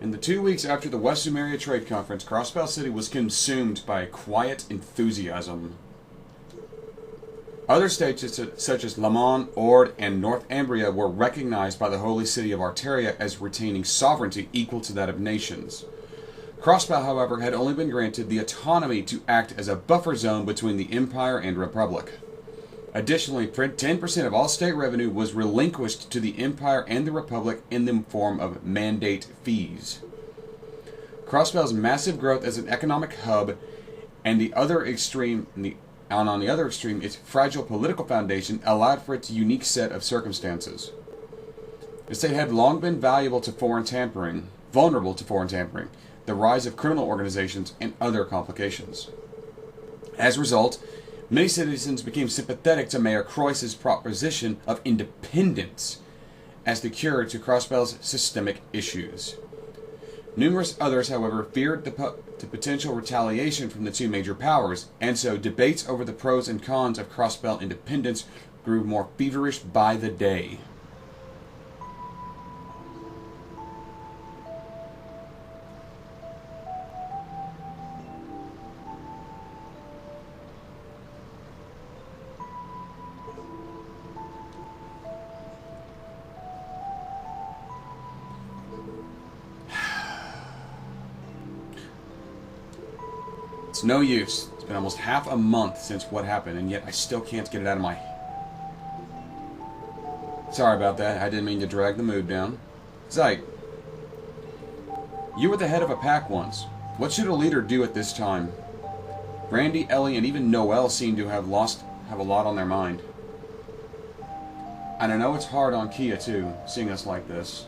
In the 2 weeks after the West Sumeria Trade Conference, Crossbell City was consumed by a quiet enthusiasm. Other states such as Lamon, Ord, and Northumbria were recognized by the Holy City of Arteria as retaining sovereignty equal to that of nations. Crossbell, however, had only been granted the autonomy to act as a buffer zone between the Empire and Republic. Additionally, 10% of all state revenue was relinquished to the Empire and the Republic in the form of mandate fees. Crossbell's massive growth as an economic hub and on the other extreme, its fragile political foundation allowed for its unique set of circumstances. The state had long been vulnerable to foreign tampering, the rise of criminal organizations, and other complications. As a result, many citizens became sympathetic to Mayor Croiss's proposition of independence as the cure to Crossbell's systemic issues. Numerous others, however, feared the potential retaliation from the two major powers, and so debates over the pros and cons of Crossbell independence grew more feverish by the day. It's no use. It's been almost half a month since what happened, and yet I still can't get it out of my... Sorry about that. I didn't mean to drag the mood down. Zyke, you were the head of a pack once. What should a leader do at this time? Randy, Ellie, and even Noelle seem to have a lot on their mind. And I know it's hard on Kia, too, seeing us like this.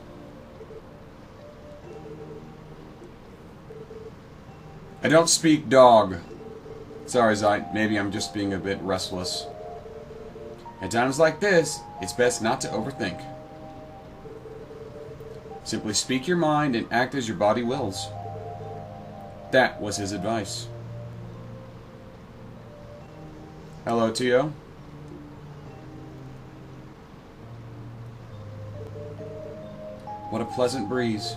I don't speak dog. Sorry, Zyte. Maybe I'm just being a bit restless. At times like this, it's best not to overthink. Simply speak your mind and act as your body wills. That was his advice. Hello, Tio. What a pleasant breeze.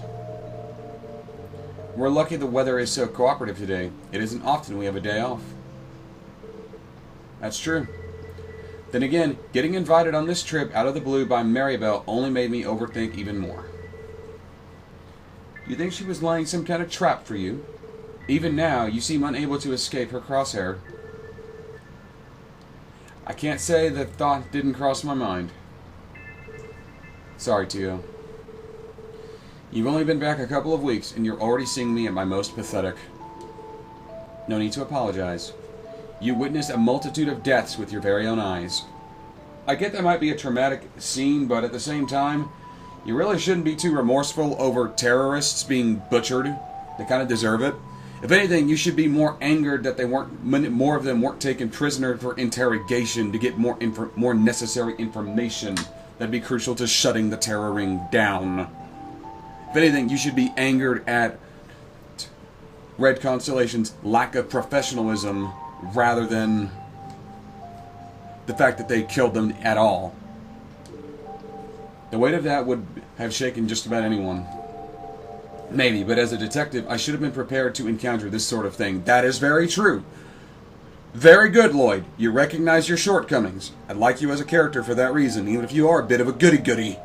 We're lucky the weather is so cooperative today. It isn't often we have a day off. That's true. Then again, getting invited on this trip out of the blue by Maribel only made me overthink even more. You think she was laying some kind of trap for you? Even now, you seem unable to escape her crosshair. I can't say the thought didn't cross my mind. Sorry, Tio. You've only been back a couple of weeks, and you're already seeing me at my most pathetic. No need to apologize. You witnessed a multitude of deaths with your very own eyes. I get that might be a traumatic scene, but at the same time, you really shouldn't be too remorseful over terrorists being butchered. They kind of deserve it. If anything, you should be more angered that more of them weren't taken prisoner for interrogation to get more necessary information that'd be crucial to shutting the terror ring down. If anything, you should be angered at Red Constellation's lack of professionalism rather than the fact that they killed them at all. The weight of that would have shaken just about anyone. Maybe, but as a detective, I should have been prepared to encounter this sort of thing. That is very true. Very good, Lloyd. You recognize your shortcomings. I like you as a character for that reason, even if you are a bit of a goody-goody.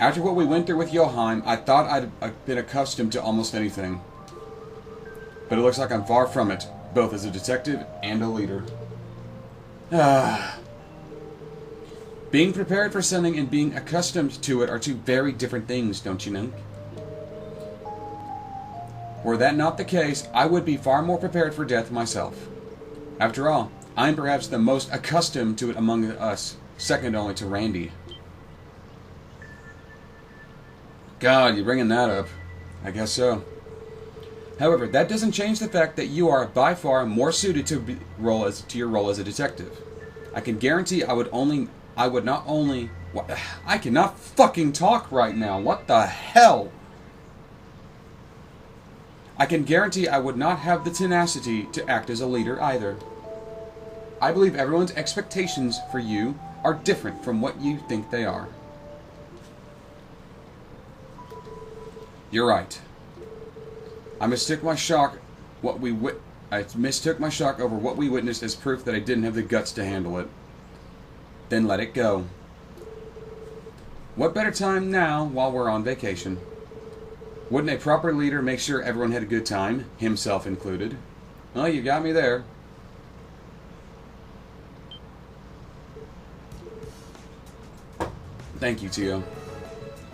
After what we went through with Johann, I thought I'd been accustomed to almost anything. But it looks like I'm far from it, both as a detective and a leader. Being prepared for something and being accustomed to it are two very different things, don't you know? Were that not the case, I would be far more prepared for death myself. After all, I'm perhaps the most accustomed to it among us, second only to Randy. God, you're bringing that up. I guess so. However, that doesn't change the fact that you are by far more suited to your role as a detective. I can guarantee I cannot fucking talk right now. What the hell? I can guarantee I would not have the tenacity to act as a leader either. I believe everyone's expectations for you are different from what you think they are. You're right. I mistook my shock over what we witnessed as proof that I didn't have the guts to handle it. Then let it go. What better time now while we're on vacation? Wouldn't a proper leader make sure everyone had a good time, himself included? Well, you got me there. Thank you, Tio.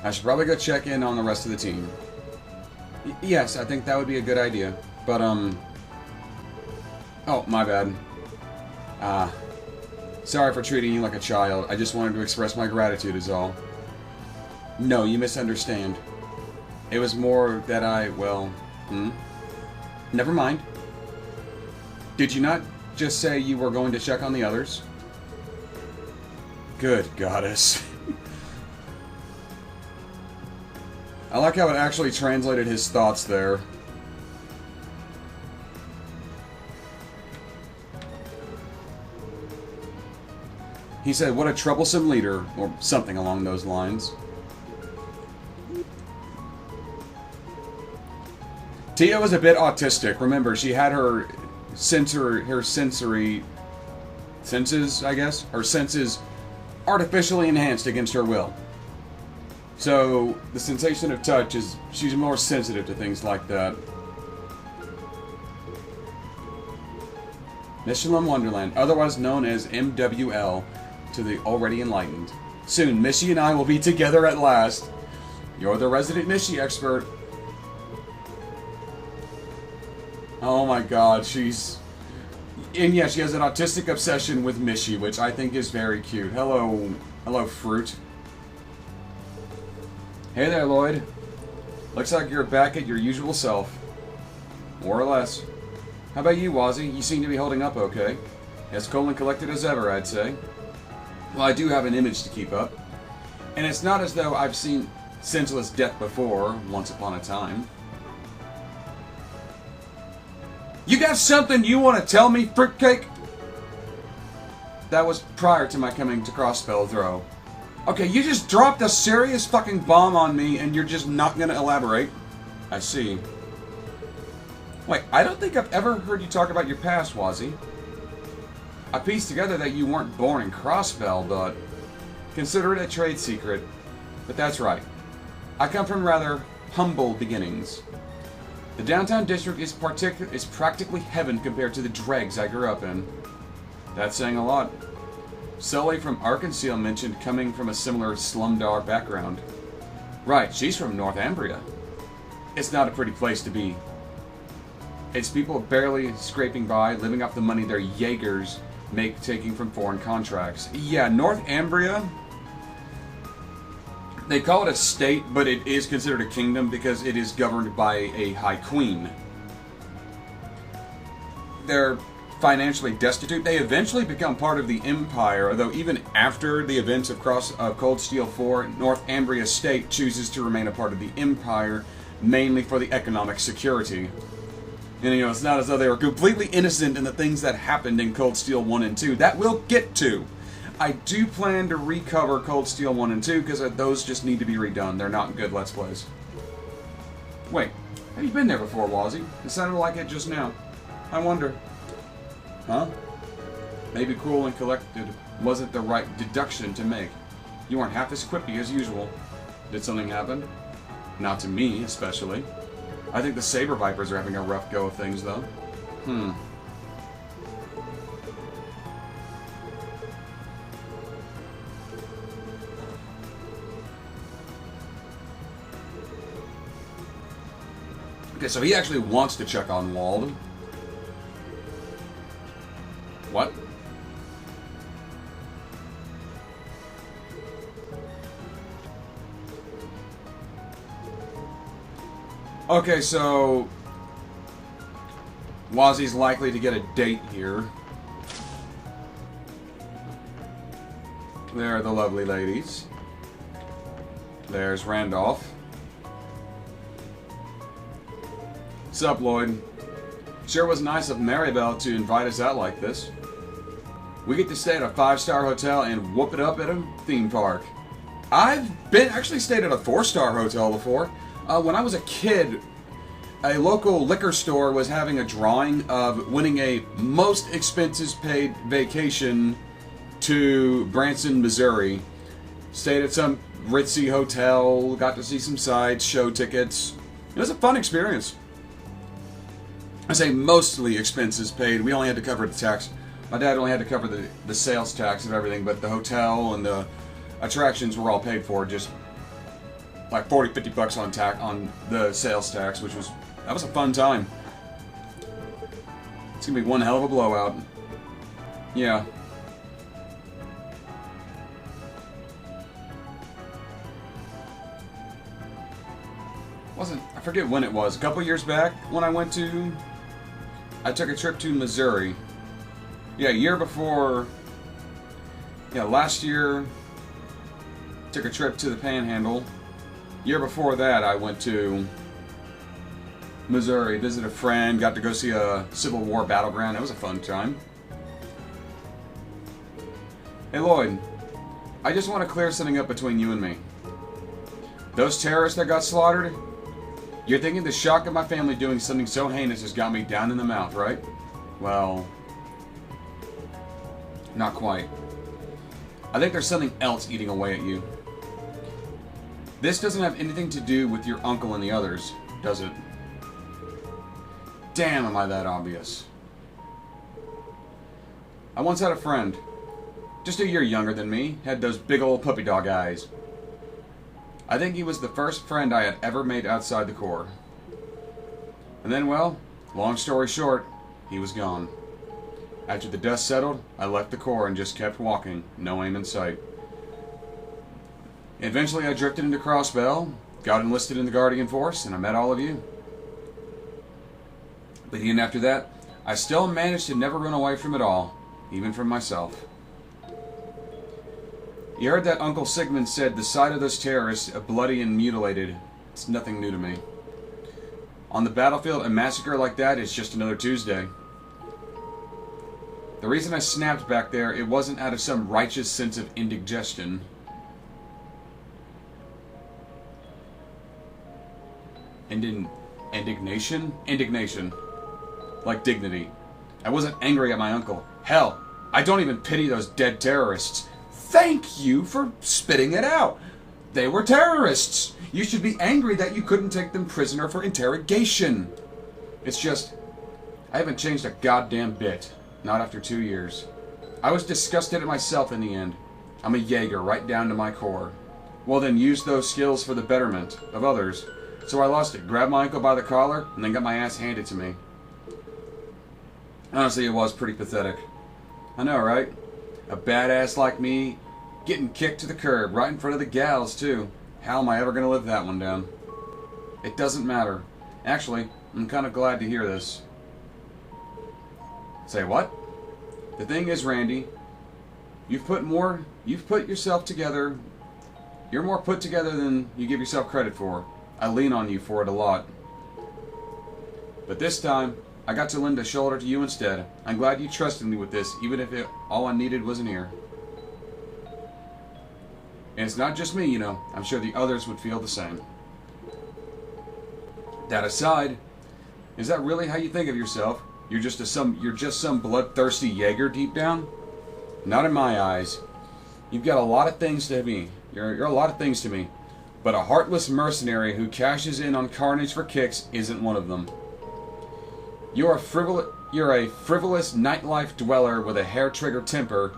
I should probably go check in on the rest of the team. Yes, I think that would be a good idea. But, oh, my bad. Sorry for treating you like a child. I just wanted to express my gratitude is all. No, you misunderstand. It was more that Never mind. Did you not just say you were going to check on the others? Good goddess. I like how it actually translated his thoughts there. He said, what a troublesome leader, or something along those lines. Tia was a bit autistic. Remember, she had her sensory senses, I guess? Her senses artificially enhanced against her will. So, the sensation of touch is... she's more sensitive to things like that. Michelin Wonderland, otherwise known as MWL, to the already enlightened. Soon, Mishy and I will be together at last. You're the resident Mishy expert. Oh my god, she's... and yeah, she has an autistic obsession with Mishy, which I think is very cute. Hello, fruit. Hey there, Lloyd. Looks like you're back at your usual self. More or less. How about you, Wazzy? You seem to be holding up okay. As cool and collected as ever, I'd say. Well, I do have an image to keep up. And it's not as though I've seen senseless death before, once upon a time. You got something you want to tell me, fruitcake? That was prior to my coming to Crossbell Throw. Okay, you just dropped a serious fucking bomb on me and you're just not going to elaborate. I see. Wait, I don't think I've ever heard you talk about your past, Wazzy. I pieced together that you weren't born in Crossbell, but consider it a trade secret. But that's right. I come from rather humble beginnings. The downtown district is practically heaven compared to the dregs I grew up in. That's saying a lot. Sully from Arkansas mentioned coming from a similar slumdog background. Right, she's from Northumbria. It's not a pretty place to be. It's people barely scraping by, living off the money their Jaegers make taking from foreign contracts. Yeah, Northumbria, they call it a state, but it is considered a kingdom because it is governed by a high queen. They're financially destitute. They eventually become part of the Empire, although even after the events of Cold Steel 4, Northumbria State chooses to remain a part of the Empire, mainly for the economic security. And, it's not as though they were completely innocent in the things that happened in Cold Steel 1 and 2. That we'll get to. I do plan to recover Cold Steel 1 and 2, because those just need to be redone. They're not good Let's Plays. Wait, have you been there before, Wazzy? It sounded like it just now. I wonder. Huh? Maybe cool and collected wasn't the right deduction to make. You weren't half as quippy as usual. Did something happen? Not to me, especially. I think the Saber Vipers are having a rough go of things, though. Okay, so he actually wants to check on Wald. What? Okay, so Wazzy's likely to get a date here. There are the lovely ladies. There's Randolph. Sup, Lloyd? Sure was nice of Maribel to invite us out like this. We get to stay at a 5-star hotel and whoop it up at a theme park. I've actually stayed at a 4-star hotel before. When I was a kid, a local liquor store was having a drawing of winning a most expenses paid vacation to Branson, Missouri. Stayed at some ritzy hotel, got to see some sights, show tickets. It was a fun experience. I say mostly expenses paid. We only had to cover the tax. My dad only had to cover the sales tax of everything, but the hotel and the attractions were all paid for. Just like 40, 50 bucks on the sales tax, that was a fun time. It's gonna be one hell of a blowout. Yeah. I forget when it was. A couple years back when I took a trip to Missouri. Yeah, year before. Yeah, last year took a trip to the Panhandle. Year before that, I went to Missouri, visited a friend, got to go see a Civil War battleground. It was a fun time. Hey Lloyd, I just want to clear something up between you and me. Those terrorists that got slaughtered, you're thinking the shock of my family doing something so heinous has got me down in the mouth, right? Well, not quite. I think there's something else eating away at you. This doesn't have anything to do with your uncle and the others, does it? Damn, am I that obvious? I once had a friend, just a year younger than me, had those big old puppy dog eyes. I think he was the first friend I had ever made outside the Corps. And then, well, long story short, he was gone. After the dust settled, I left the Corps and just kept walking, no aim in sight. Eventually I drifted into Crossbell, got enlisted in the Guardian Force, and I met all of you. But even after that, I still managed to never run away from it all, even from myself. You heard that Uncle Sigmund said the sight of those terrorists, bloody and mutilated, it's nothing new to me. On the battlefield, a massacre like that is just another Tuesday. The reason I snapped back there, it wasn't out of some righteous sense of indigestion. Indignation? Indignation. Like dignity. I wasn't angry at my uncle. Hell, I don't even pity those dead terrorists. Thank you for spitting it out. They were terrorists. You should be angry that you couldn't take them prisoner for interrogation. It's just, I haven't changed a goddamn bit. Not after 2 years. I was disgusted at myself in the end. I'm a Jaeger right down to my core. Well then, use those skills for the betterment of others. So I lost it. Grabbed my uncle by the collar and then got my ass handed to me. Honestly, it was pretty pathetic. I know, right? A badass like me getting kicked to the curb right in front of the gals, too. How am I ever going to live that one down? It doesn't matter. Actually, I'm kind of glad to hear this. Say what? The thing is, Randy, you've put yourself together. You're more put together than you give yourself credit for. I lean on you for it a lot. But this time, I got to lend a shoulder to you instead. I'm glad you trusted me with this, even if all I needed was an ear. And it's not just me, you know. I'm sure the others would feel the same. That aside, is that really how you think of yourself? You're just some bloodthirsty Jaeger deep down? Not in my eyes. You've got a lot of things to me. You're a lot of things to me. But a heartless mercenary who cashes in on carnage for kicks isn't one of them. You're a frivolous nightlife dweller with a hair-trigger temper,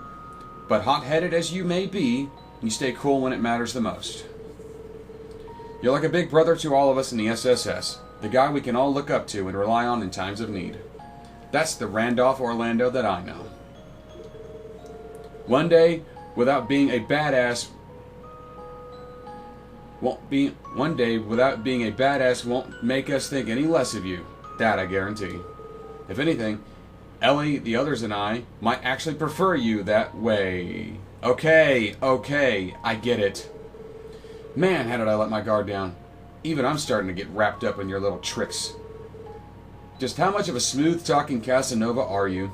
but hot-headed as you may be, you stay cool when it matters the most. You're like a big brother to all of us in the SSS, the guy we can all look up to and rely on in times of need. That's the Randolph Orlando that I know. One day, without being a badass won't make us think any less of you. That I guarantee. If anything, Ellie, the others, and I might actually prefer you that way. Okay, I get it. Man, how did I let my guard down? Even I'm starting to get wrapped up in your little tricks. Just how much of a smooth-talking Casanova are you?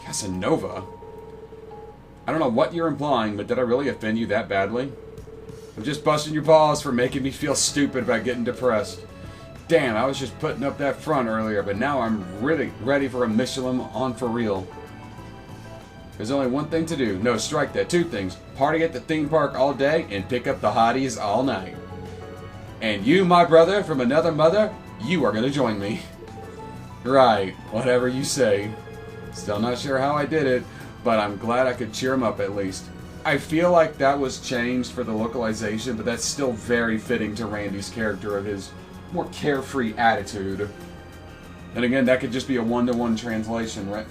Casanova? I don't know what you're implying, but did I really offend you that badly? I'm just busting your balls for making me feel stupid about getting depressed. Damn, I was just putting up that front earlier, but now I'm really ready for a Michelin on for real. There's only one thing to do. No, strike that. Two things. Party at the theme park all day and pick up the hotties all night. And you, my brother, from another mother, you are going to join me. Right, whatever you say. Still not sure how I did it, but I'm glad I could cheer him up at least. I feel like that was changed for the localization, but that's still very fitting to Randy's character of his more carefree attitude. And again, that could just be a one-to-one translation, right?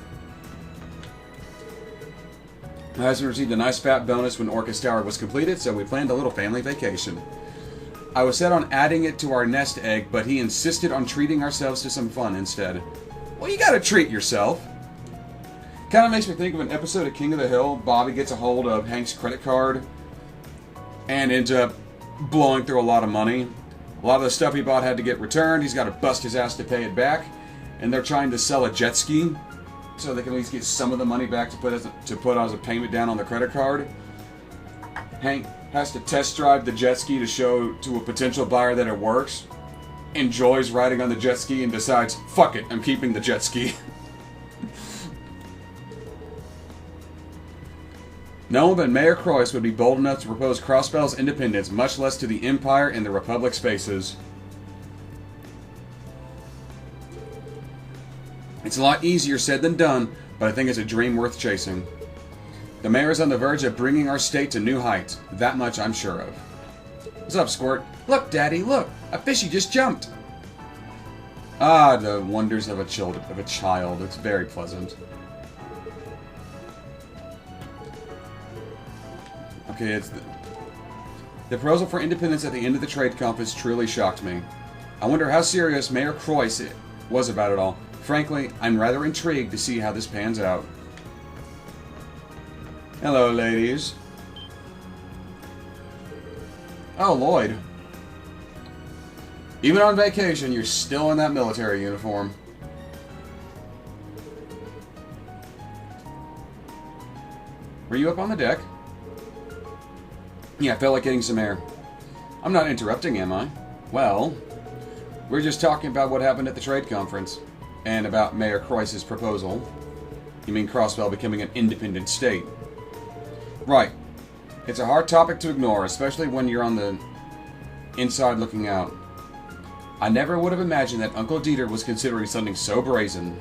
My husband received a nice fat bonus when Orcus Tower was completed, so we planned a little family vacation. I was set on adding it to our nest egg, but he insisted on treating ourselves to some fun instead. Well, you gotta treat yourself. Kind of makes me think of an episode of King of the Hill. Bobby gets a hold of Hank's credit card and ends up blowing through a lot of money. A lot of the stuff he bought had to get returned. He's got to bust his ass to pay it back. And they're trying to sell a jet ski so they can at least get some of the money back to put as a payment down on the credit card. Hank has to test drive the jet ski to show to a potential buyer that it works. Enjoys riding on the jet ski and decides, fuck it, I'm keeping the jet ski. No one but Mayor Croix would be bold enough to propose Crossbell's independence, much less to the Empire and the Republic's faces. It's a lot easier said than done, but I think it's a dream worth chasing. The mayor is on the verge of bringing our state to new heights. That much I'm sure of. What's up, Squirt? Look, Daddy, look! A fishy just jumped! Ah, the wonders of a child. It's very pleasant. Okay, it's the proposal for independence at the end of the trade conference truly shocked me. I wonder how serious Mayor Croix was about it all. Frankly, I'm rather intrigued to see how this pans out. Hello, ladies. Oh, Lloyd. Even on vacation, you're still in that military uniform. Were you up on the deck? Yeah, I felt like getting some air. I'm not interrupting, am I? Well, we're just talking about what happened at the trade conference. And about Mayor Croix's proposal. You mean Crossbell becoming an independent state? Right. It's a hard topic to ignore, especially when you're on the inside looking out. I never would have imagined that Uncle Dieter was considering something so brazen.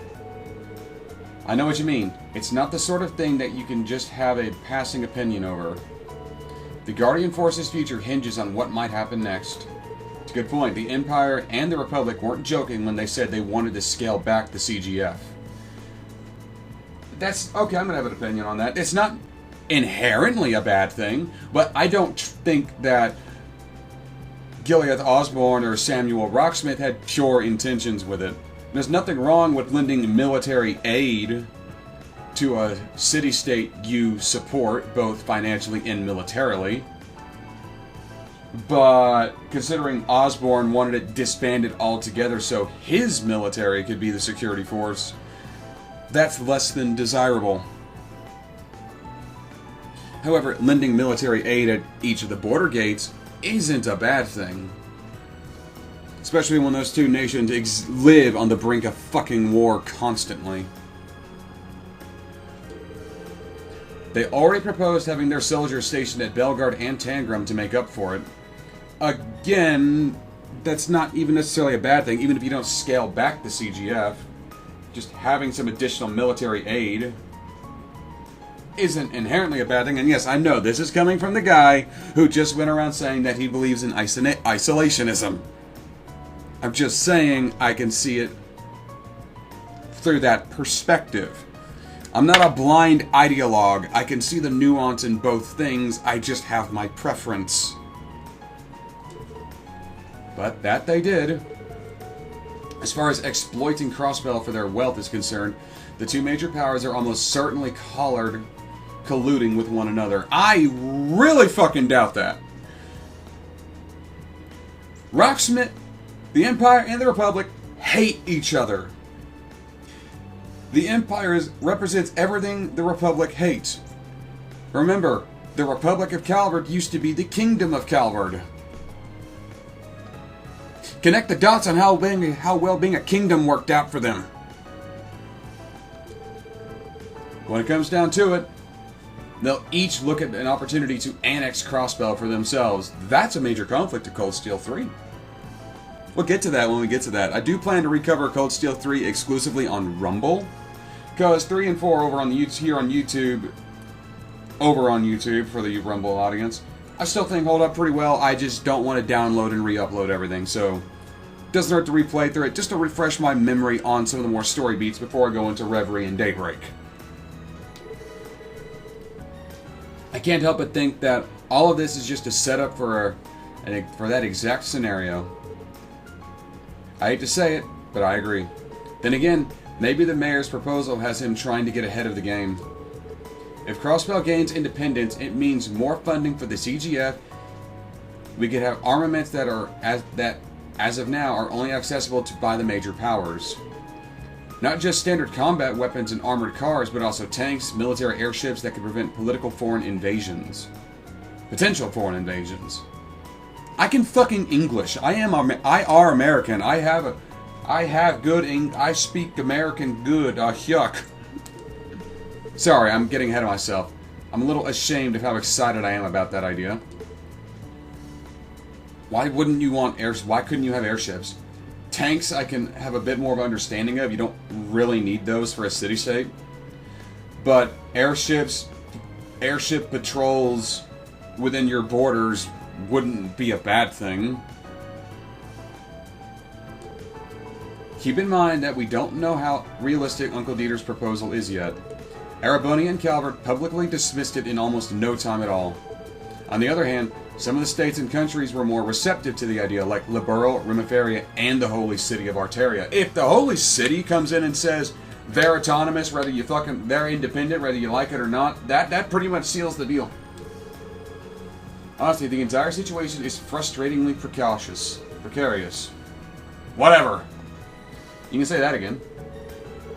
I know what you mean. It's not the sort of thing that you can just have a passing opinion over. The Guardian Force's future hinges on what might happen next. It's a good point. The Empire and the Republic weren't joking when they said they wanted to scale back the CGF. That's okay, I'm going to have an opinion on that. It's not inherently a bad thing, but I don't think that Gilead Osborne or Samuel Rocksmith had pure intentions with it. There's nothing wrong with lending military aid to a city-state you support, both financially and militarily. But considering Osborne wanted it disbanded altogether so his military could be the security force, that's less than desirable. However, lending military aid at each of the border gates isn't a bad thing. Especially when those two nations live on the brink of fucking war constantly. They already proposed having their soldiers stationed at Belgard and Tangram to make up for it. Again, that's not even necessarily a bad thing, even if you don't scale back the CGF. Just having some additional military aid isn't inherently a bad thing. And yes, I know this is coming from the guy who just went around saying that he believes in isolationism. I'm just saying I can see it through that perspective. I'm not a blind ideologue. I can see the nuance in both things. I just have my preference. But that they did. As far as exploiting Crossbell for their wealth is concerned, the two major powers are almost certainly colluding with one another. I really fucking doubt that. Rocksmith, the Empire, and the Republic hate each other. The Empire represents everything the Republic hates. Remember, The Republic of Calvard used to be the Kingdom of Calvard. Connect the dots on how well being a kingdom worked out for them. When it comes down to it, they'll each look at an opportunity to annex Crossbell for themselves. That's a major conflict to Cold Steel 3. We'll get to that when we get to that. I do plan to recover Cold Steel 3 exclusively on Rumble, because 3 and 4 over on the here on YouTube, for the Rumble audience, I still think hold up pretty well. I just don't want to download and re-upload everything, so it doesn't hurt to replay through it just to refresh my memory on some of the more story beats before I go into Reverie and Daybreak. I can't help but think that all of this is just a setup for that exact scenario. I hate to say it, but I agree. Then again, maybe the mayor's proposal has him trying to get ahead of the game. If Crossbell gains independence, it means more funding for the CGF. We could have armaments that as of now are only accessible by the major powers. Not just standard combat weapons and armored cars, but also tanks, military airships that could prevent political foreign invasions. Potential foreign invasions. I can fucking English. I are American. I speak American good. Yuck. Sorry, I'm getting ahead of myself. I'm a little ashamed of how excited I am about that idea. Why couldn't you have airships? Tanks I can have a bit more of an understanding of. You don't really need those for a city-state. But airship patrols within your borders wouldn't be a bad thing. Keep in mind that we don't know how realistic Uncle Dieter's proposal is yet. Araboni and Calvert publicly dismissed it in almost no time at all. On the other hand, some of the states and countries were more receptive to the idea, like Liberal, Rimaferia, and the Holy City of Arteria. If the Holy City comes in and says they're autonomous, they're independent, whether you like it or not, that pretty much seals the deal. Honestly, the entire situation is frustratingly precarious. Whatever. You can say that again.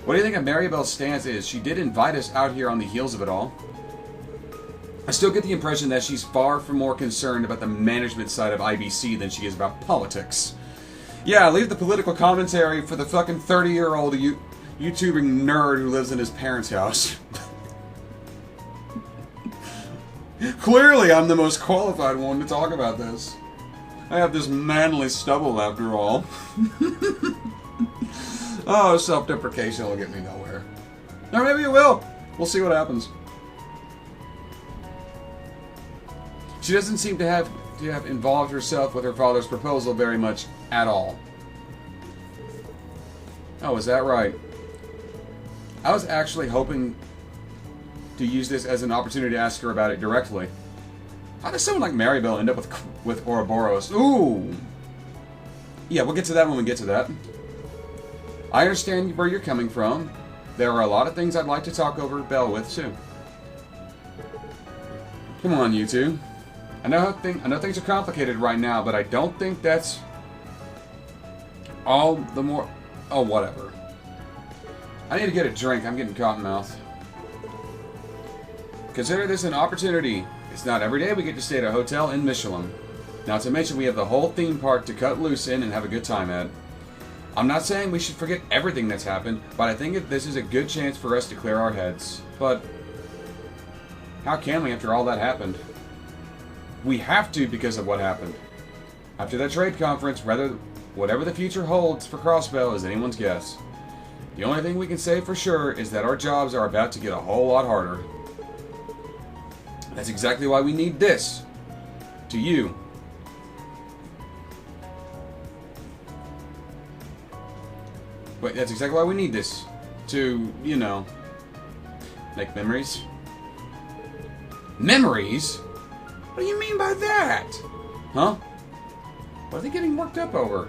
What do you think of Maribel's stance is? She did invite us out here on the heels of it all. I still get the impression that she's far from more concerned about the management side of IBC than she is about politics. Yeah, leave the political commentary for the fucking 30-year-old YouTubing nerd who lives in his parents' house. Clearly, I'm the most qualified one to talk about this. I have this manly stubble, after all. Oh, self-deprecation will get me nowhere. Or maybe it will. We'll see what happens. She doesn't seem to have involved herself with her father's proposal very much at all. Oh, is that right? I was actually hoping to use this as an opportunity to ask her about it directly. How does someone like Maribel end up with Ouroboros? Ooh! Yeah, we'll get to that when we get to that. I understand where you're coming from. There are a lot of things I'd like to talk over Bell with, too. Come on, you two. I know things are complicated right now, but I don't think that's all the more... Oh, whatever. I need to get a drink. I'm getting cotton mouth. Consider this an opportunity. It's not every day we get to stay at a hotel in Michelin. Not to mention we have the whole theme park to cut loose in and have a good time at. I'm not saying we should forget everything that's happened, but I think this is a good chance for us to clear our heads. But how can we after all that happened? We have to because of what happened. After that trade conference, whatever the future holds for Crossbell is anyone's guess. The only thing we can say for sure is that our jobs are about to get a whole lot harder. That's exactly why we need this. To you. But that's exactly why we need this. To, you know, make memories. Memories? What do you mean by that? Huh? What are they getting worked up over?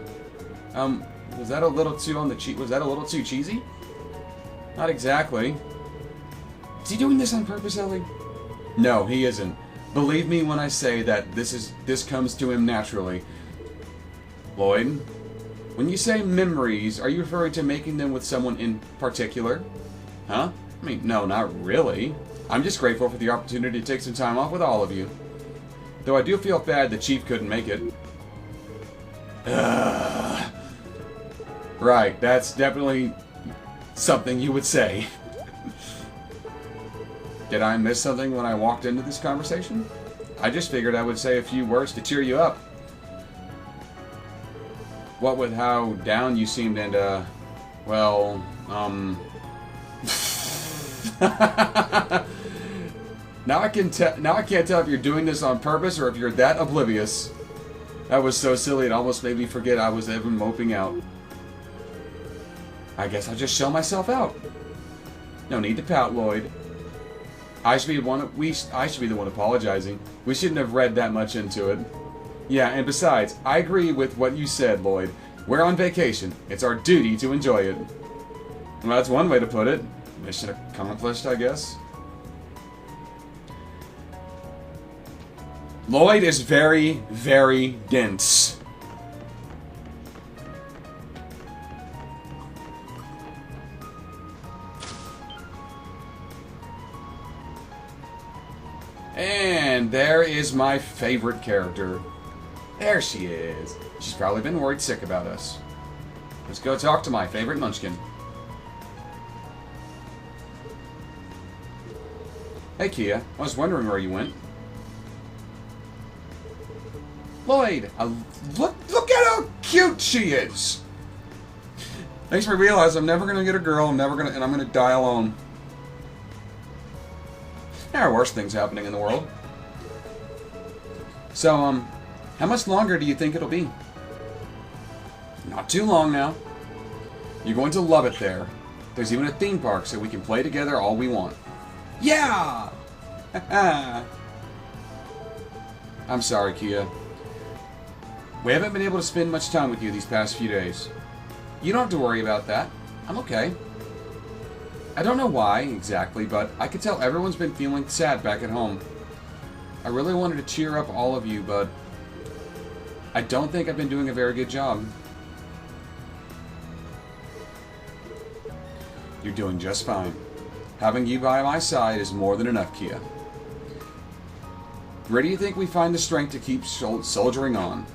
Was that a little too on the was that a little too cheesy? Not exactly. Is he doing this on purpose, Ellie? No, he isn't. Believe me when I say that this comes to him naturally. Lloyd, when you say memories, are you referring to making them with someone in particular? Huh? I mean, no, not really. I'm just grateful for the opportunity to take some time off with all of you. Though I do feel bad the chief couldn't make it. Right, that's definitely something you would say. Did I miss something when I walked into this conversation? I just figured I would say a few words to cheer you up. What with how down you seemed and, well, Now I can't tell if you're doing this on purpose or if you're that oblivious. That was so silly it almost made me forget I was even moping out. I guess I'll just show myself out. No need to pout, Lloyd. I should be the one apologizing. We shouldn't have read that much into it. Yeah, and besides, I agree with what you said, Lloyd. We're on vacation. It's our duty to enjoy it. Well, that's one way to put it. Mission accomplished, I guess. Lloyd is very, very dense. And there is my favorite character. There she is. She's probably been worried sick about us. Let's go talk to my favorite munchkin. Hey, Kia. I was wondering where you went. Lloyd, look at how cute she is. Makes me realize I'm never gonna get a girl. I'm gonna die alone. There are worse things happening in the world. So, how much longer do you think it'll be? Not too long now. You're going to love it there. There's even a theme park so we can play together all we want. Yeah! I'm sorry, Kia. We haven't been able to spend much time with you these past few days. You don't have to worry about that. I'm okay. I don't know why, exactly, but I could tell everyone's been feeling sad back at home. I really wanted to cheer up all of you, but I don't think I've been doing a very good job. You're doing just fine. Having you by my side is more than enough, Kia. Where do you think we find the strength to keep soldiering on?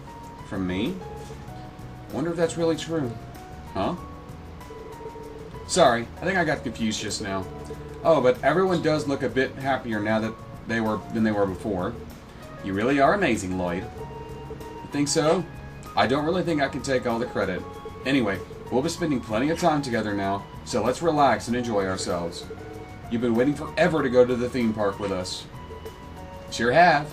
From me? Wonder if that's really true. Huh? Sorry, I think I got confused just now. Oh, but everyone does look a bit happier now than they were before. You really are amazing, Lloyd. You think so? I don't really think I can take all the credit. Anyway, we'll be spending plenty of time together now, so let's relax and enjoy ourselves. You've been waiting forever to go to the theme park with us. Sure have.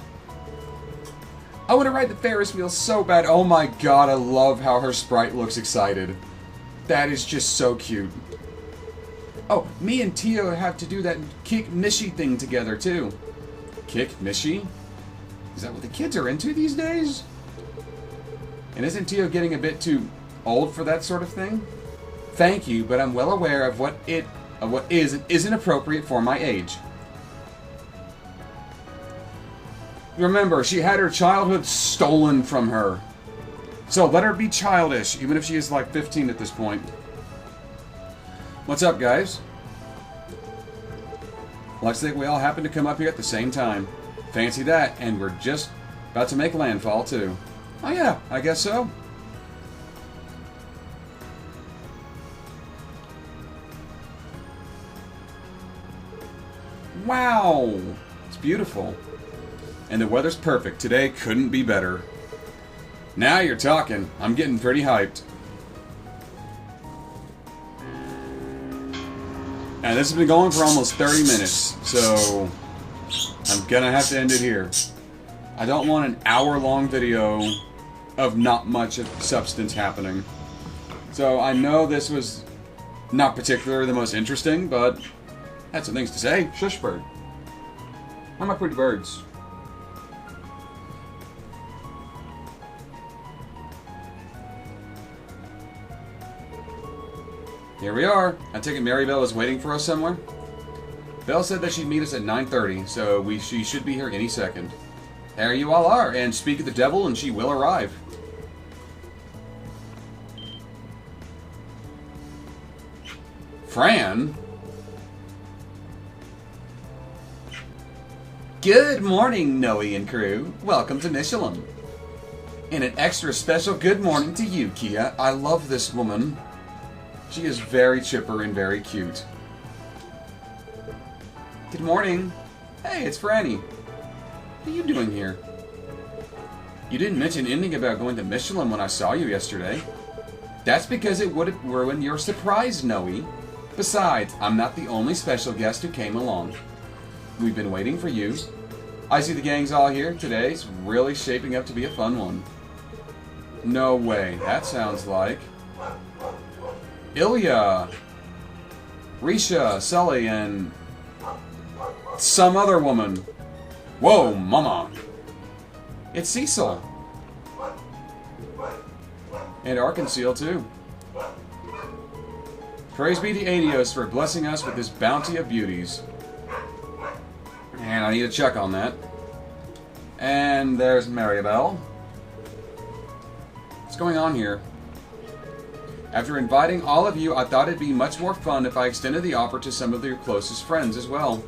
I want to ride the Ferris wheel so bad. Oh my god, I love how her sprite looks excited. That is just so cute. Oh, me and Tio have to do that kick Nishi thing together too. Kick Nishi? Is that what the kids are into these days? And isn't Tio getting a bit too old for that sort of thing? Thank you, but I'm well aware of what is and isn't appropriate for my age. Remember, she had her childhood stolen from her. So let her be childish, even if she is like 15 at this point. What's up, guys? Looks like we all happen to come up here at the same time. Fancy that, and we're just about to make landfall, too. Oh yeah, I guess so. Wow! It's beautiful. And the weather's perfect. Today couldn't be better. Now you're talking. I'm getting pretty hyped. And this has been going for almost 30 minutes, so I'm gonna have to end it here. I don't want an hour-long video of not much of substance happening. So I know this was not particularly the most interesting, but I had some things to say. Shush bird. How are my pretty birds? Here we are. I take it Mary Bell is waiting for us somewhere. Belle said that she'd meet us at 9:30, so she should be here any second. There you all are, and speak of the devil and she will arrive. Fran? Good morning, Noe and crew. Welcome to Michelin. And an extra special good morning to you, Kia. I love this woman. She is very chipper and very cute. Good morning. Hey, it's Franny. What are you doing here? You didn't mention anything about going to Michelin when I saw you yesterday. That's because it would have ruined your surprise, Noe. Besides, I'm not the only special guest who came along. We've been waiting for you. I see the gang's all here. Today's really shaping up to be a fun one. No way. That sounds like Ilya, Risha, Sully, and some other woman. Whoa, mama. It's Cecil. And Arkansas, too. Praise be to Adios for blessing us with this bounty of beauties. And I need to check on that. And there's Maribel. What's going on here? After inviting all of you, I thought it'd be much more fun if I extended the offer to some of your closest friends as well.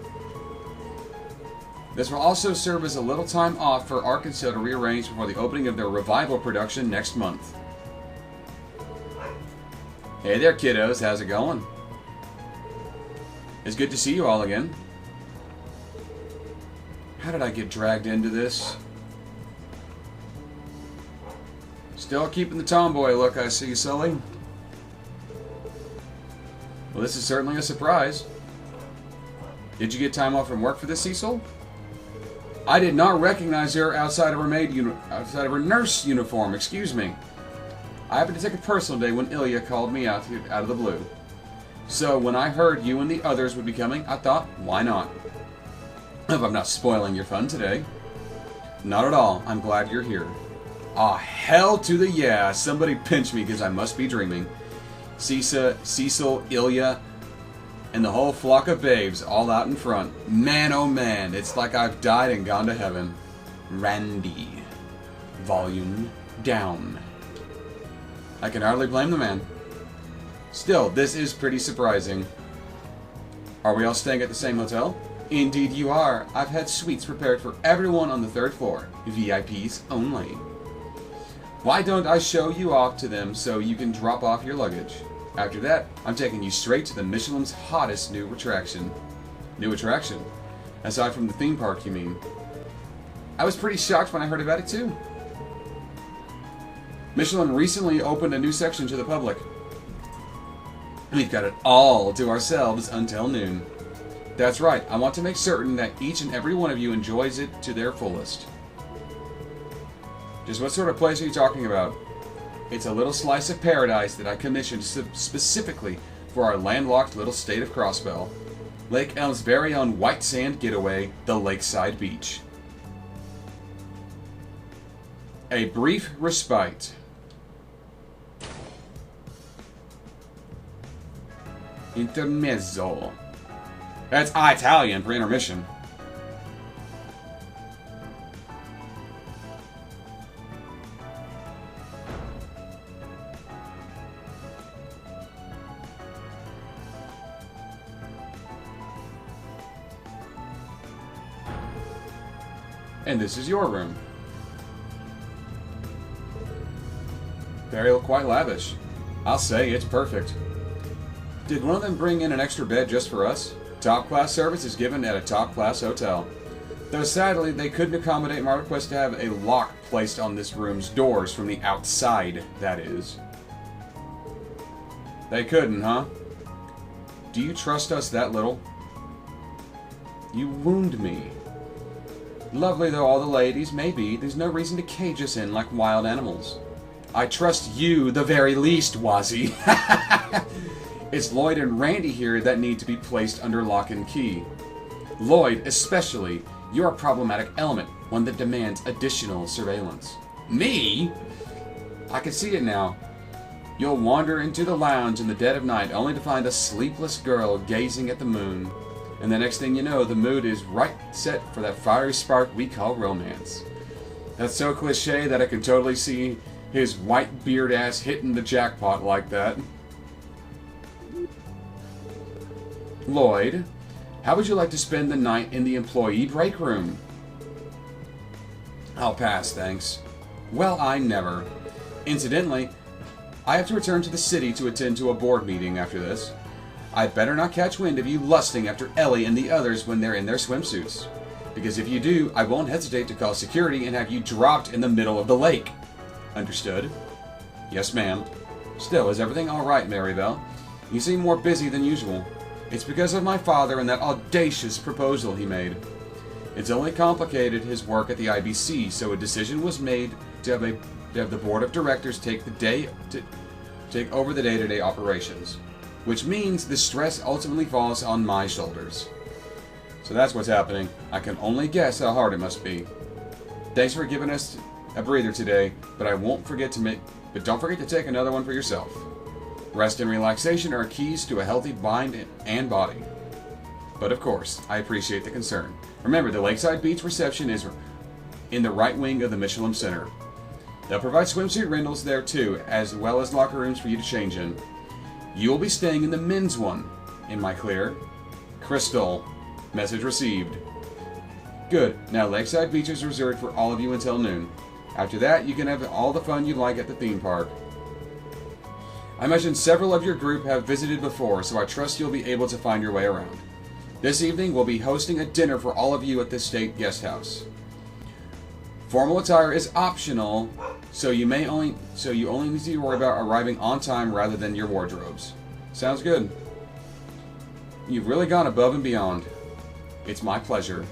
This will also serve as a little time off for Arkansas to rearrange before the opening of their revival production next month. Hey there, kiddos. How's it going? It's good to see you all again. How did I get dragged into this? Still keeping the tomboy look, I see, Sully. Well, this is certainly a surprise. Did you get time off from work for this, Cecil? I did not recognize her outside of her nurse uniform. Excuse me. I happened to take a personal day when Ilya called me out of the blue. So when I heard you and the others would be coming, I thought, why not? Hope I'm not spoiling your fun today. Not at all. I'm glad you're here. Ah, hell to the yeah. Somebody pinch me because I must be dreaming. Cecil, Ilya, and the whole flock of babes all out in front. Man, oh man, it's like I've died and gone to heaven. Randy. Volume down. I can hardly blame the man. Still, this is pretty surprising. Are we all staying at the same hotel? Indeed you are. I've had suites prepared for everyone on the 3rd floor. VIPs only. Why don't I show you off to them so you can drop off your luggage? After that, I'm taking you straight to the Michelin's hottest new attraction. New attraction? Aside from the theme park, you mean? I was pretty shocked when I heard about it too. Michelin recently opened a new section to the public. We've got it all to ourselves until noon. That's right, I want to make certain that each and every one of you enjoys it to their fullest. Just what sort of place are you talking about? It's a little slice of paradise that I commissioned specifically for our landlocked little state of Crossbell. Lake Elm's very own white sand getaway, the Lakeside Beach. A brief respite. Intermezzo. That's Italian for intermission. And this is your room. Quite lavish. I'll say it's perfect. Did one of them bring in an extra bed just for us? Top-class service is given at a top-class hotel. Though sadly, they couldn't accommodate my request to have a lock placed on this room's doors from the outside, that is. They couldn't, huh? Do you trust us that little? You wound me. Lovely though all the ladies may be, there's no reason to cage us in like wild animals. I trust you the very least, Wazzy. It's Lloyd and Randy here that need to be placed under lock and key. Lloyd, especially, you're a problematic element, one that demands additional surveillance. Me? I can see it now. You'll wander into the lounge in the dead of night only to find a sleepless girl gazing at the moon. And the next thing you know, the mood is right set for that fiery spark we call romance. That's so cliche that I can totally see his white beard ass hitting the jackpot like that. Lloyd, how would you like to spend the night in the employee break room? I'll pass, thanks. Well, I never. Incidentally, I have to return to the city to attend to a board meeting after this. I'd better not catch wind of you lusting after Ellie and the others when they're in their swimsuits. Because if you do, I won't hesitate to call security and have you dropped in the middle of the lake. Understood? Yes, ma'am. Still, is everything all right, Maribel? You seem more busy than usual. It's because of my father and that audacious proposal he made. It's only complicated his work at the IBC, so a decision was made to have the board of directors take over the day-to-day operations, which means the stress ultimately falls on my shoulders. So that's what's happening. I can only guess how hard it must be. Thanks for giving us a breather today, but don't forget to take another one for yourself. Rest and relaxation are keys to a healthy mind and body. But of course, I appreciate the concern. Remember, the Lakeside Beach reception is in the right wing of the Michelin Center. They'll provide swimsuit rentals there too, as well as locker rooms for you to change in. You will be staying in the men's one. Am I clear? Crystal. Message received. Good. Now Lakeside Beach is reserved for all of you until noon. After that, you can have all the fun you like at the theme park. I imagine several of your group have visited before, so I trust you'll be able to find your way around. This evening, we'll be hosting a dinner for all of you at the State Guest House. Formal attire is optional, so you only need to worry about arriving on time rather than your wardrobes. Sounds good. You've really gone above and beyond. It's my pleasure.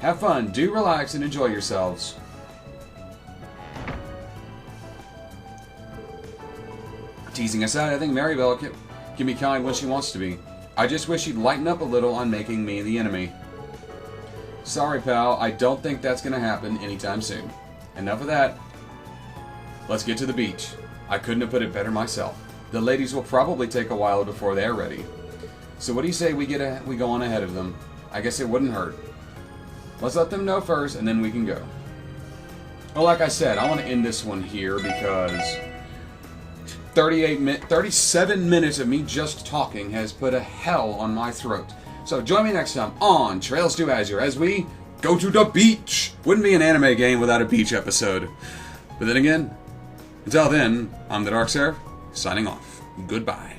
Have fun, do relax, and enjoy yourselves. Teasing aside, I think Maribel can be kind when she wants to be. I just wish she'd lighten up a little on making me the enemy. Sorry, pal, I don't think that's gonna happen anytime soon. Enough of that. Let's get to the beach. I couldn't have put it better myself. The ladies will probably take a while before they're ready. So what do you say we go on ahead of them? I guess it wouldn't hurt. Let's let them know first, and then we can go. Well, like I said, I want to end this one here because 37 minutes of me just talking has put a hell on my throat. So join me next time on Trails to Azure as we go to the beach. Wouldn't be an anime game without a beach episode. But then again, until then, I'm the TheDarkSeraph, signing off. Goodbye.